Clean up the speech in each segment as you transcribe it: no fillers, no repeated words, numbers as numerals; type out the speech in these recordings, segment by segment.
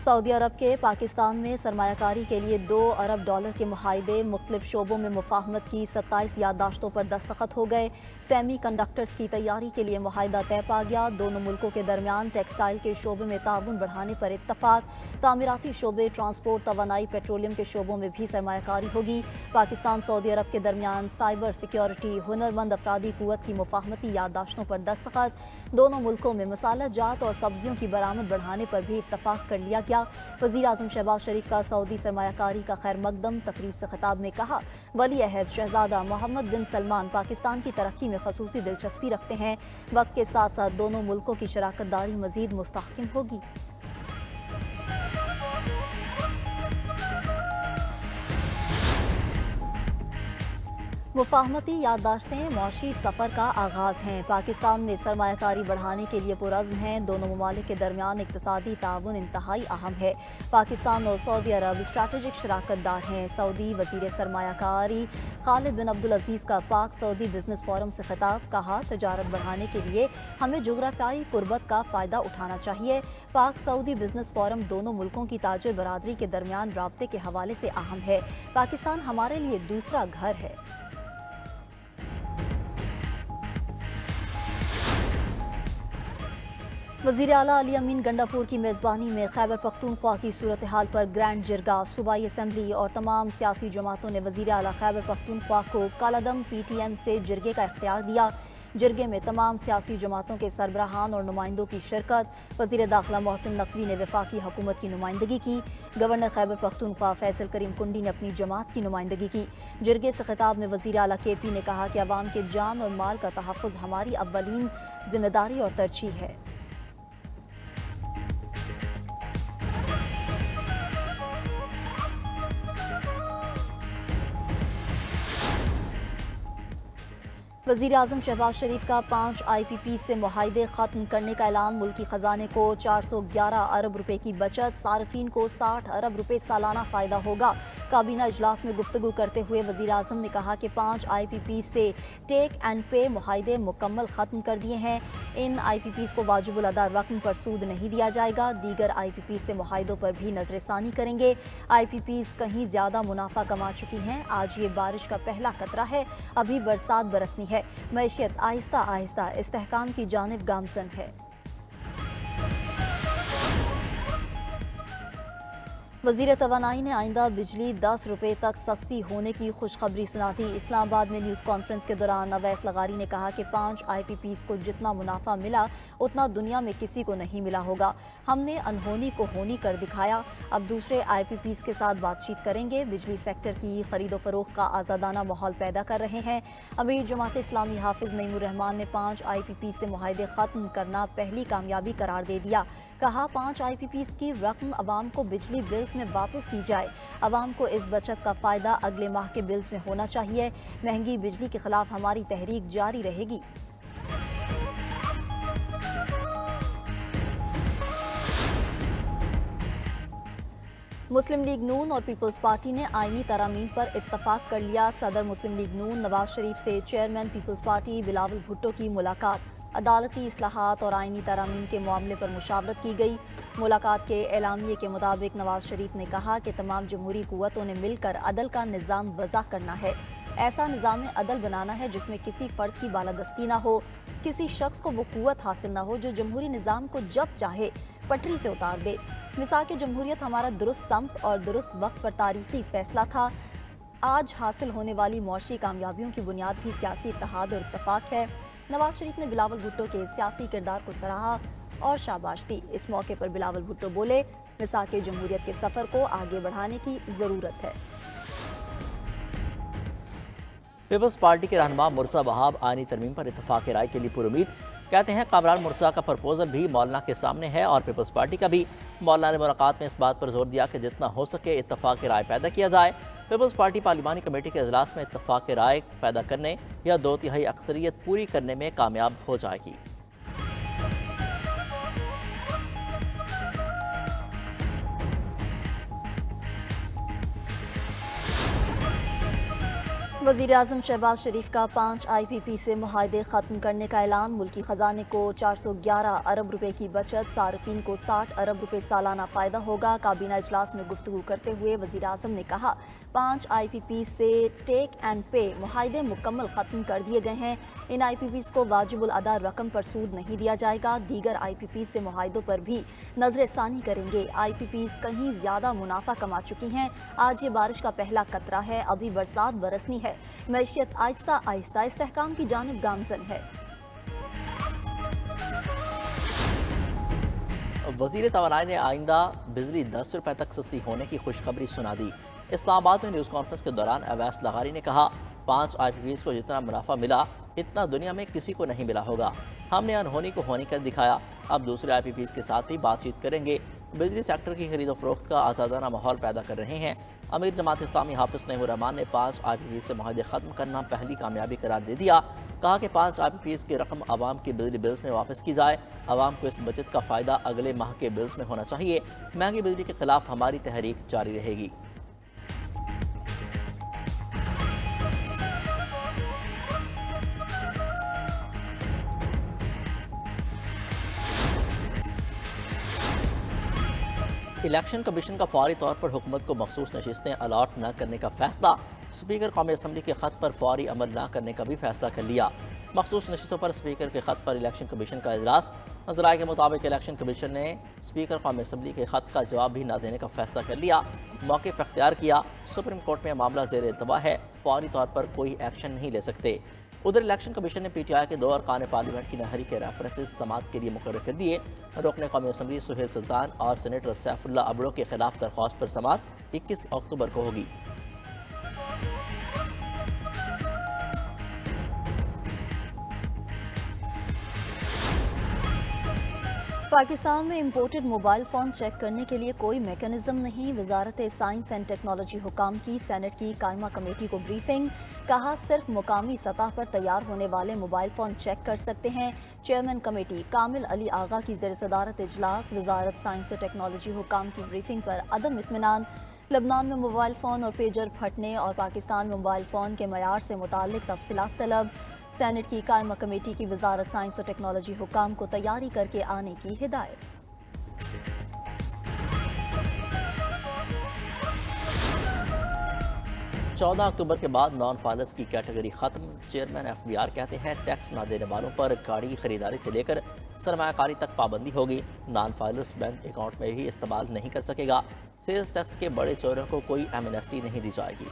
Saudi अरब के पाकिस्तान में सरमायाकारी के लिए $2 अरब के मुआहदे, मुख्तलिफ शोबों में मुफाहमत की 27 याददाश्तों पर दस्तखत हो गए। सेमी कंडक्टर्स की तैयारी के लिए मुआहदा तय पा गया। दोनों मुल्कों के दरमियान टेक्सटाइल के शोबे में ताउन बढ़ाने पर इत्तफाक। तामीराती शोबे, ट्रांसपोर्ट, तवानाई, पेट्रोलियम के शोबों में भी सरमायाकारी होगी। पाकिस्तान सऊदी अरब के दरमियान साइबर सिक्योरिटी, हुनरमंद अफरादी कुव्वत की मुफाहमती याददाश्तों पर दस्तखत। दोनों मुल्कों में मसाला जात और सब्जियों की बरामद बढ़ाने पर भी इत्तफाक कर लिया गया। वज़ीर आज़म शहबाज शरीफ का सऊदी सरमायाकारी का खैर मकदम तकरीब से खिताब में कहा, वली अहद शहजादा मोहम्मद बिन सलमान पाकिस्तान की तरक्की में खसूसी दिलचस्पी रखते हैं। वक्त के साथ साथ दोनों मुल्कों की शराकत दारी मज़ीद मुस्तहकम होगी। मुफाहमती याददाश्तें मौशी सफ़र का आगाज़ हैं। पाकिस्तान में सरमायाकारी बढ़ाने के लिए पुरज़्म हैं। दोनों ममालिक के दरमियान इक़्तिसादी ताउन इंतहाई अहम है। पाकिस्तान और सऊदी अरब स्ट्रैटेजिक शराकत दार हैं। सऊदी वज़ीर सरमायाकारी खालिद बिन अब्दुल अज़ीज़ का पाक सऊदी बिजनेस फोरम से खिताब, कहा तजारत बढ़ाने के लिए हमें जोग्राफियाई कुर्बत का फ़ायदा उठाना चाहिए। पाक सऊदी बिजनेस फोरम दोनों मुल्कों की ताजिर बरादरी के दरमियान राब्ते के हवाले से अहम है। पाकिस्तान हमारे लिए दूसरा घर है। वज़ीर आला अली अमीन गंडापुर की मेज़बानी में खैबर पख्तूनख्वा की सूरत हाल पर ग्रैंड जिरगा, सूबाई असम्बली और तमाम सियासी जमातों ने वज़ीर आला खैबर पख्तूनख्वा को कालादम PTM से जिरगे का इख्तियार दिया। जिरगे में तमाम सियासी जमातों के सरबराहान और नुमाइंदों की शिरकत। वज़ीर दाखिला मोहसिन नकवी ने वफाकी हुकूमत की नुमाइंदगी की। गवर्नर खैबर पख्तूनख्वा फैसल करीम कुंडी ने अपनी जमात की नुमाइंदगी की। जिरगे से खिताब में वज़ीर आला KP ने कहा कि अवाम के जान और माल का तहफ़्फ़ुज़ हमारी अव्वलीन जिम्मेदारी और तरजीह है। वज़ीर आज़म शहबाज शरीफ का 5 IPP से मुआहदे ख़त्म करने का ऐलान। मुल्की ख़जाने को 411 अरब रुपए की बचत, सार्फिन को 60 अरब रुपए सालाना फ़ायदा होगा। काबीना इजलास में गुफ्तगू करते हुए वज़ीर आज़म ने कहा कि 5 IPP से टेक एंड पे मुआहदे मुकम्मल ख़त्म कर दिए हैं। इन IPPs को वाजिबुल अदा रकम पर सूद नहीं दिया जाएगा। दीगर IPP से मुआहदों पर भी नज़रसानी करेंगे। IPPs कहीं ज़्यादा मुनाफा कमा चुकी हैं। आज ये बारिश का पहला खतरा है, अभी बरसात बरसनी है। मैशियत आहिस्ता आहिस्ता इस्तेहकाम की जानिब गामज़न है। वज़ीर तवानाई ने आइंदा बिजली 10 रुपए तक सस्ती होने की खुशखबरी सुना दी। इस्लामाबाद में न्यूज़ कॉन्फ्रेंस के दौरान अवैस लगारी ने कहा कि 5 IPPs को जितना मुनाफा मिला उतना दुनिया में किसी को नहीं मिला होगा। हमने अनहोनी को होनी कर दिखाया। अब दूसरे IPPs के साथ बातचीत करेंगे। बिजली सेक्टर की खरीदो फरोख्त का आज़ादाना माहौल पैदा कर रहे हैं। अमीर जमात इस्लामी हाफिज़ नईमुर रहमान ने 5 IPP से मुआहदे ख़त्म करना पहली कामयाबी करार दे दिया। कहा 5 IPPs की रकम अवाम को बिजली बिल्स में वापस की जाए। अवाम को इस बचत का फ़ायदा अगले माह के बिल्स में होना चाहिए। महंगी बिजली के खिलाफ हमारी तहरीक जारी रहेगी। मुस्लिम लीग नून और पीपल्स पार्टी ने आईनी तरामीम पर इत्तफाक कर लिया। सदर मुस्लिम लीग नून नवाज शरीफ से chairman Peoples Party Bilawal Bhutto की मुलाकात। अदालती इस्लाहात और आईनी तरामीम के मामले पर मुशावरत की गई। मुलाकात के एलामिये के मुताबिक नवाज शरीफ ने कहा कि तमाम जमहूरी कुव्वतों ने मिलकर अदल का निज़ाम वज़ा करना है। ऐसा निज़ाम अदल बनाना है जिसमें किसी फ़र्द की बालादस्ती ना हो, किसी शख्स को वो कुव्वत हासिल ना हो जो जमहूरी निज़ाम को जब चाहे पटरी से उतार दे। मिसाल के जमहूरियत हमारा दुरुस्त सम्त और दुरुस्त वक्त पर तारीख़ी फ़ैसला था। आज हासिल होने वाली मौशी कामयाबियों की बुनियाद भी सियासी इत्तेहाद और इत्तफाक है। नवाज शरीफ ने बिलावल भुट्टो के सियासी किरदार को सराहा और शाबाश दी। इस मौके पर बिलावल भुट्टो बोले, मिसाल के जमहूरियत के सफ़र को आगे बढ़ाने की ज़रूरत है। पीपल्स पार्टी के रहनुमा मुर्सा वहाब आईनी तरमीम पर इत्तफाक राय के लिए पुरुमीद। कहते हैं कामरान मुर्सा का प्रपोजल भी मौलाना के सामने है और पीपल्स पार्टी का भी। मौलाना ने मुलाकात में इस बात पर जोर दिया कि जितना हो सके इत्तफाक राय पैदा किया जाए। पीपल्स पार्टी पार्लिमानी कमेटी के इजलास में इत्तफाक राय पैदा करने या 2/3 अक्सरियत पूरी करने में कामयाब हो जाएगी। वज़ीर-ए-आज़म शहबाज शरीफ का 5 IPP से मुआहदे ख़त्म करने का ऐलान। मुल्की ख़जाने को 411 अरब रुपए की बचत, सार्फिन को 60 अरब रुपए सालाना फ़ायदा होगा। काबीना इजलास में गुफ्तगू करते हुए वज़ीर-ए-आज़म ने कहा 5 IPP से टेक एंड पे मुआहदे मुकम्मल ख़त्म कर दिए गए हैं। इन IPPs को वाजिबुल अदा रकम पर सूद नहीं दिया जाएगा। दीगर IPP से मुआहदों पर भी नजर सानी करेंगे। IPPs कहीं ज़्यादा मुनाफा कमा चुकी हैं। आज ये बारिश का पहला कतरा है, अभी बरसात बरसनी है। मैशियत आहिस्ता आहिस्ता इस्तेहकाम की जानिब गामज़न है। वज़ीर तवानाई ने आइंदा बिजली 10 रुपए तक सस्ती होने की खुशखबरी सुना दी। इस्लामाबाद में न्यूज़ कॉन्फ्रेंस के दौरान अवैस लगारी ने कहा 5 IPPs को जितना मुनाफा मिला इतना दुनिया में किसी को नहीं मिला होगा। हमने अनहोनी को होनी कर दिखाया। अब दूसरे IPPs के साथ भी बातचीत करेंगे। बिजली सेक्टर की खरीद फरोख्त का आज़ादाना माहौल पैदा कर रहे हैं। अमीर जमात इस्लामी हाफिज़ नईमुर रहमान ने 5 IPPs से मुआहदे ख़त्म करना पहली कामयाबी करार दे दिया। कहा कि 5 IPPs की रकम आवाम के बिजली बिल्स में वापस की जाए। आवाम को इस बचत का फ़ायदा अगले माह के बिल्स में होना चाहिए। महंगी बिजली के खिलाफ हमारी तहरीक जारी रहेगी। इलेक्शन कमीशन का फौरी तौर पर हुकूमत को मखसूस नशिस्तें अलॉट न करने का फैसला। स्पीकर कौमी असम्बली के खत पर फौरी अमल न करने का भी फैसला कर लिया। मखसूस नशिस्तों पर स्पीकर के खत पर इलेक्शन कमीशन का इजलास। नजराए के मुताबिक इलेक्शन कमीशन ने स्पीकर कौमी असम्बली के खत का जवाब भी न देने का फैसला कर लिया। मौक़िफ़ इख्तियार किया। सुप्रीम कोर्ट में मामला ज़ेर इल्तवा है, फौरी तौर पर कोई एक्शन नहीं ले सकते। उधर इलेक्शन कमीशन ने PTI के 2 अरकान पार्लियामेंट की नहरी के रेफरेंसेस समात के लिए मुकर्रर कर दिए। रुकन कौमी असम्बली सुहेल सुल्तान और सेनेटर सैफुल्ला अबड़ो के खिलाफ दरख्वास्त पर समात 21 अक्टूबर को होगी। पाकिस्तान में इम्पोर्टेड मोबाइल फ़ोन चेक करने के लिए कोई मेकनिज़म नहीं। वजारत साइंस एंड टेक्नोलॉजी हुकाम की सेनेट की कायमा कमेटी को ब्रीफिंग। कहा सिर्फ मुकामी सतह पर तैयार होने वाले मोबाइल फ़ोन चेक कर सकते हैं। चेयरमैन कमेटी कामिल अली आगा की ज़ेर सदारत इजलास। वजारत साइंस और टेक्नोलॉजी हुकाम की ब्रीफिंग पर अदम इत्मीनान। लबनान में मोबाइल फ़ोन और पेजर फटने और पाकिस्तान में मोबाइल फ़ोन के मयार से मुताल्लिक तफसीलात तलब। सेनेट की कायमा कमेटी की वजारत साइंस और टेक्नोलॉजी हुकाम को तैयारी करके आने की हिदायत। 14 अक्टूबर के बाद नॉन फाइलर्स की कैटेगरी खत्म। चेयरमैन FBR कहते हैं टैक्स न देने वालों पर गाड़ी खरीदारी से लेकर सरमायाकारी तक पाबंदी होगी। नॉन फाइलर्स बैंक अकाउंट में भी इस्तेमाल नहीं कर सकेगा। सेल्स टैक्स के बड़े चोरों को कोई एमनेस्टी नहीं दी जाएगी।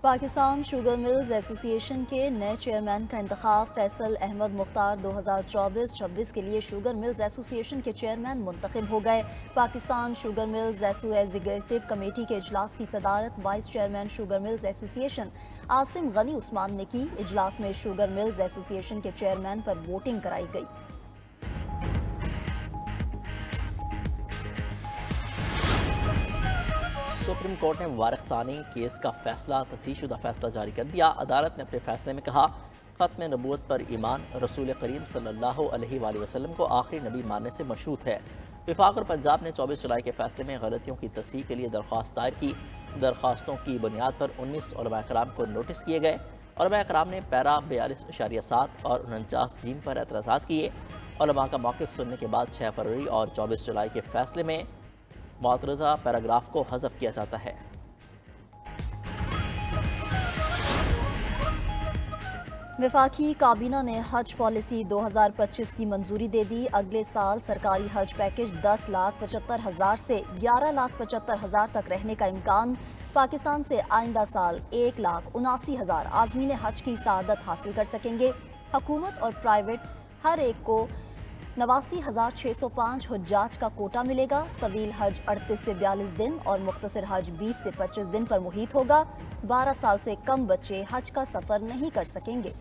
पाकिस्तान शुगर मिल्स एसोसिएशन के नए चेयरमैन का इंतखाब। फैसल अहमद मुख्तार 2024-26 के लिए शुगर मिल्स एसोसिएशन के चेयरमैन मुंतखब हो गए। Pakistan sugar mills executive committee के इजलास की सदारत vice chairman sugar mills association Asim Gani Usman ने की। इजलास में शुगर मिल्स एसोसिएशन के चेयरमैन पर वोटिंग कराई गई। सुप्रीम कोर्ट ने मुबारक सानी केस का फैसला तसीहशुदा फैसला जारी कर दिया। अदालत ने अपने फैसले में कहा ख़त्म नबूवत पर ईमान रसूल करीम सल्लल्लाहु अलैहि वसल्लम को आखिरी नबी मानने से मशरूत है। वफाक और पंजाब ने 24 जुलाई के फैसले में गलतियों की तसीह के लिए दरख्वास्त दायर की। दरख्वास्तों की बुनियाद पर 19 उलमा कराम को नोटिस किए गए। उलमा कराम ने पैरा 42.7 और 49 जीम पर एतराज़ात किए। उलमा का मौक़िफ़ सुनने के बाद 6 फरवरी और 24 जुलाई के फैसले में मुतरज़ा पैराग्राफ को हज़फ किया जाता है। वफाकी काबीना ने हज पॉलिसी 2025 की मंजूरी दे दी। अगले साल सरकारी हज पैकेज 10,75,000 से 11,75,000 तक रहने का इम्कान। पाकिस्तान से आइंदा साल 1,79,000 आज़मीन हज की सआदत हासिल कर सकेंगे। हुकूमत और प्राइवेट हर एक को 89,605 हुज्जाज का कोटा मिलेगा। तवील हज 38 से 42 दिन और मुख्तसर हज 20 से 25 दिन पर मुहित होगा। 12 साल से कम बच्चे हज का सफ़र नहीं कर सकेंगे।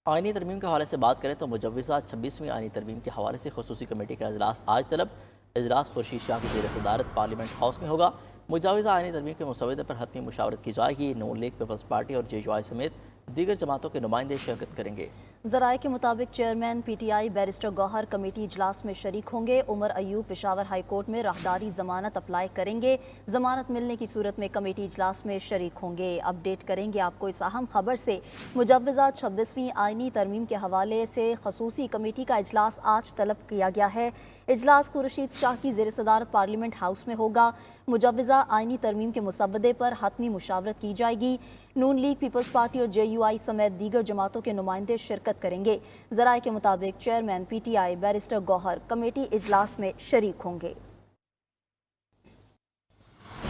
आईनी तरमीम के हवाले से बात करें तो मुजव्विज़ा 26वीं आईनी तरमीम के हवाले से खुसूसी कमेटी का इजलास आज तलब। इजलास खुर्शीद शाह की ज़ेर सदारत पार्लियामेंट हाउस में होगा। मुजव्विज़ा आईनी तरमीम के मुसवदे पर हतमी मुशावरत की जाएगी। नून लीग, पीपल्स पार्टी और JUI समेत दीगर जमातों के नुमाइंदे शिरकत करेंगे। ज़राए के मुताबिक chairman PTI barrister Gohar committee इजलास में शरीक होंगे। उमर अयूब पेशावर हाई कोर्ट में राहदारी जमानत अप्लाई करेंगे। जमानत मिलने की सूरत में कमेटी इजलास में शरीक होंगे। अपडेट करेंगे आपको इस अहम खबर से। मुजव्वज़ा 26वीं आइनी तरमीम के हवाले से खसूसी कमेटी का इजलास आज तलब किया गया है। इजलास खुर्शीद शाह की ज़ेर सदारत पार्लियामेंट हाउस में होगा। मुजव्वज़ा आइनी तरमीम के मुसव्वदे पर हतमी मुशावरत की जाएगी। नून लीग, पीपल्स पार्टी और JUI समेत दीगर जमातों के नुमाइंदे शिरकत करेंगे। ज़राए के मुताबिक chairman PTI barrister Gohar committee इजलास में शरीक होंगे।